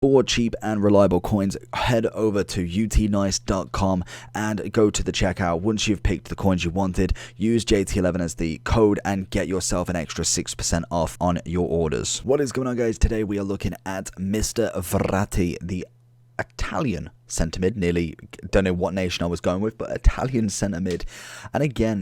For cheap and reliable coins, head over to utnice.com and go to the checkout. Once you've picked the coins you wanted, use JT11 as the code and get yourself an extra 6% off on your orders. What is going on, guys? Today we are looking at Mr. Verratti, the Italian centre mid. Nearly don't know what nation I was going with, but Italian centre mid. And again,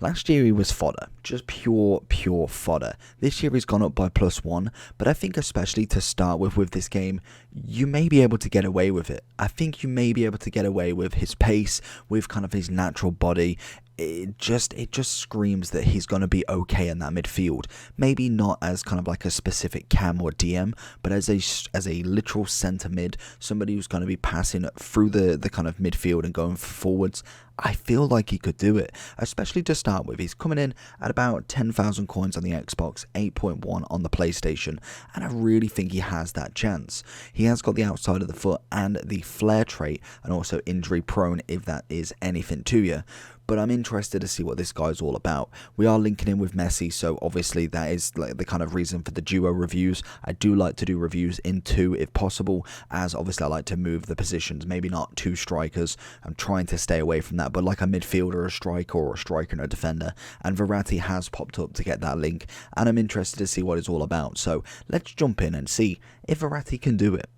last year he was fodder, just pure fodder. This year he's gone up by +1, but I think especially to start with this game, you may be able to get away with it. I think you may be able to get away with his pace, with kind of his natural body. It just screams that he's going to be okay in that midfield. Maybe not as kind of like a specific cam or DM, but as a literal centre mid, somebody who's going to be passing through the kind of midfield and going forwards. I feel like he could do it, especially to start with. He's coming in at about 10,000 coins on the Xbox, 8.1 on the PlayStation, and I really think he has that chance. He has got the outside of the foot and the flare trait, and also injury prone if that is anything to you. But I'm interested to see what this guy's all about. We are linking in with Messi, so obviously that is like the kind of reason for the duo reviews. I do like to do reviews in two if possible, as obviously I like to move the positions, maybe not two strikers. I'm trying to stay away from that, but like a midfielder, a striker, or a striker and a defender. And Verratti has popped up to get that link, and I'm interested to see what it's all about. So let's jump in and see if Verratti can do it.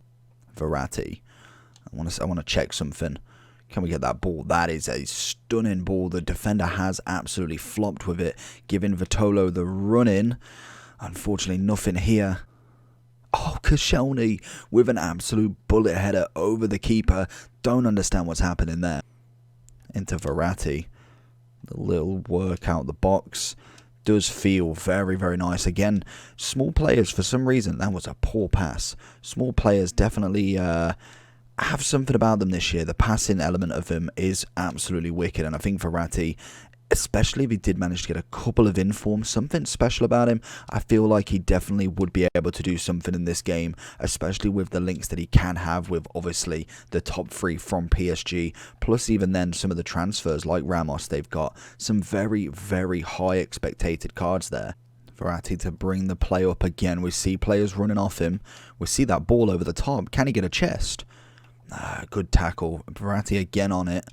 Verratti, I want to check something. Can we get that ball? That is a stunning ball. The defender has absolutely flopped with it, giving Vitolo the run-in. Unfortunately, nothing here. Oh, Koscielny with an absolute bullet header over the keeper. Don't understand what's happening there. Into Verratti. The little work out the box. Does feel very, very nice. Again, small players, for some reason, that was a poor pass. Small players definitely have something about them this year. The passing element of him is absolutely wicked, and I think Verratti, especially if he did manage to get a couple of informs, something special about him, I feel like he definitely would be able to do something in this game, especially with the links that he can have with obviously the top three from PSG, plus even then some of the transfers like Ramos. They've got some very, very high expected cards there. Verratti to bring the play up again. We see players running off him. We see that ball over the top. Can he get a chest? Good tackle. Verratti again on it.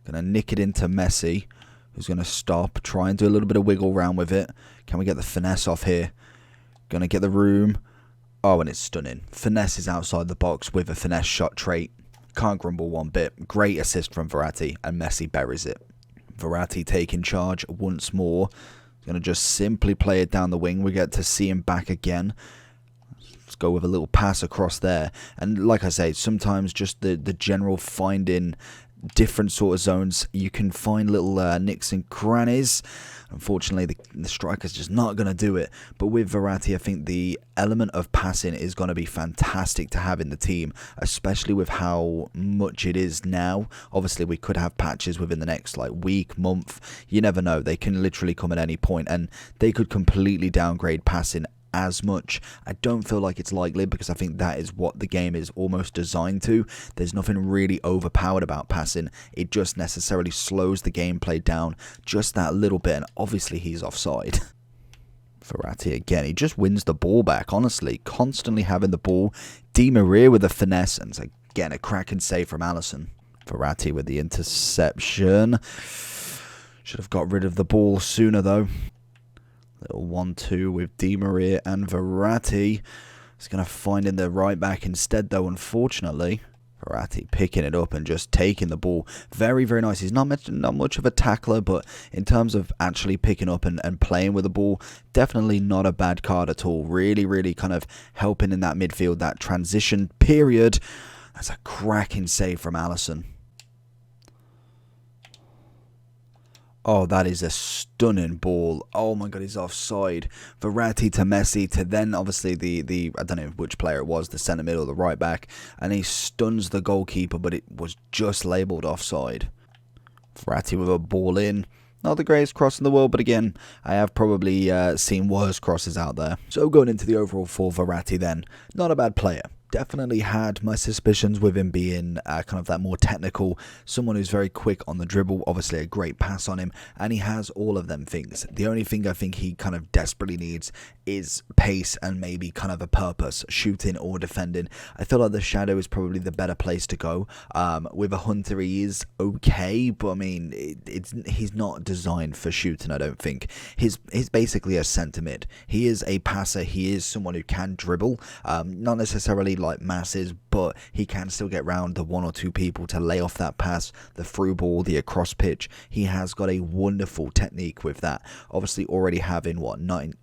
Going to nick it into Messi, who's going to stop, try and do a little bit of wiggle around with it. Can we get the finesse off here? Going to get the room. Oh, and it's stunning. Finesse is outside the box with a finesse shot trait. Can't grumble one bit. Great assist from Verratti, and Messi buries it. Verratti taking charge once more. Going to just simply play it down the wing. We get to see him back again. Let's go with a little pass across there. And like I say, sometimes just the general finding different sort of zones, you can find little nicks and crannies. Unfortunately, the striker's just not going to do it. But with Verratti, I think the element of passing is going to be fantastic to have in the team, especially with how much it is now. Obviously, we could have patches within the next week, month. You never know. They can literally come at any point, and they could completely downgrade passing as much. I don't feel like it's likely, because I think that is what the game is almost designed to. There's nothing really overpowered about passing. It just necessarily slows the gameplay down just that little bit, and obviously he's offside. Verratti again, he just wins the ball back, honestly, constantly having the ball. Di Maria with a finesse, and again a cracking save from Alisson. Verratti with the interception. Should have got rid of the ball sooner though. Little 1-2 with Di Maria and Verratti. He's going to find in the right back instead though, unfortunately. Verratti picking it up and just taking the ball. Very, very nice. He's not much of a tackler, but in terms of actually picking up and playing with the ball, definitely not a bad card at all. Really, really kind of helping in that midfield, that transition period. That's a cracking save from Alisson. Oh, that is a stunning ball. Oh my god, he's offside. Verratti to Messi to then obviously the I don't know which player it was, the centre mid or the right back, and he stuns the goalkeeper, but it was just labelled offside. Verratti with a ball in. Not the greatest cross in the world, but again, I have probably seen worse crosses out there. So going into the overall for Verratti then, not a bad player. definitely had my suspicions with him being kind of that more technical, someone who's very quick on the dribble, obviously a great pass on him, and he has all of them things. The only thing I think he kind of desperately needs is pace and maybe kind of a purpose, shooting or defending. I feel like the Shadow is probably the better place to go. With a Hunter, he is okay, but I mean, he's not designed for shooting, I don't think. He's basically a centre mid. He is a passer, he is someone who can dribble, not necessarily like masses, but he can still get round the one or two people to lay off that pass, the through ball, the across pitch. He has got a wonderful technique with that. Obviously already having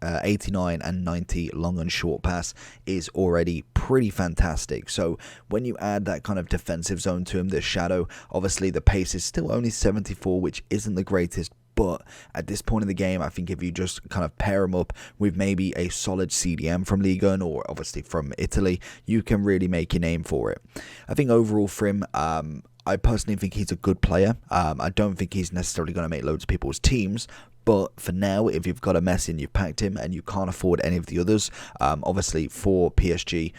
89 and 90 long and short pass is already pretty fantastic. So when you add that kind of defensive zone to him, the Shadow, obviously the pace is still only 74, which isn't the greatest, but at this point in the game, I think if you just kind of pair him up with maybe a solid CDM from Ligue 1 or obviously from Italy, you can really make your name for it. I think overall for him, I personally think he's a good player. I don't think he's necessarily going to make loads of people's teams, but for now, if you've got a Messi and you've packed him and you can't afford any of the others, obviously for PSG,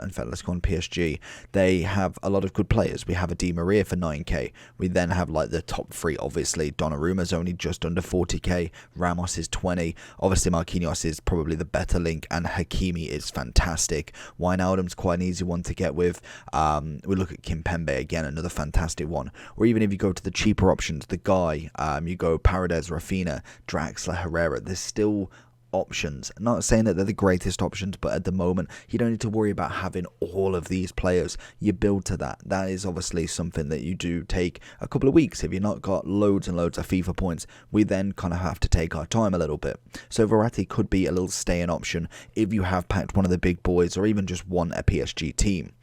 in fact, let's go on PSG, they have a lot of good players. We have a Di Maria for 9k. We then have like the top three, obviously. Donnarumma's only just under 40k. Ramos is 20. Obviously, Marquinhos is probably the better link, and Hakimi is fantastic. Wijnaldum's quite an easy one to get with. We look at Kimpembe again, another fantastic one. Or even if you go to the cheaper options, the guy, you go Paredes, Rafinha, Draxler, Herrera, there's still options. Not saying that they're the greatest options, but at the moment you don't need to worry about having all of these players. You build to that. That is obviously something that you do take a couple of weeks. If you're not got loads and loads of FIFA points, we then kind of have to take our time a little bit. So Verratti could be a little stay-in option if you have packed one of the big boys or even just want a PSG team.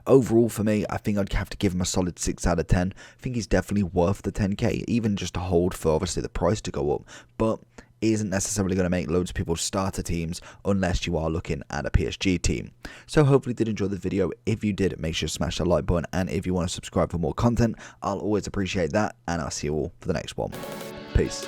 Overall for me, I think I'd have to give him a solid 6 out of 10. I think he's definitely worth the 10k, even just to hold for obviously the price to go up, but isn't necessarily going to make loads of people's starter teams unless you are looking at a PSG team. So hopefully you did enjoy the video. If you did, make sure to smash that like button, and if you want to subscribe for more content, I'll always appreciate that, and I'll see you all for the next one. Peace.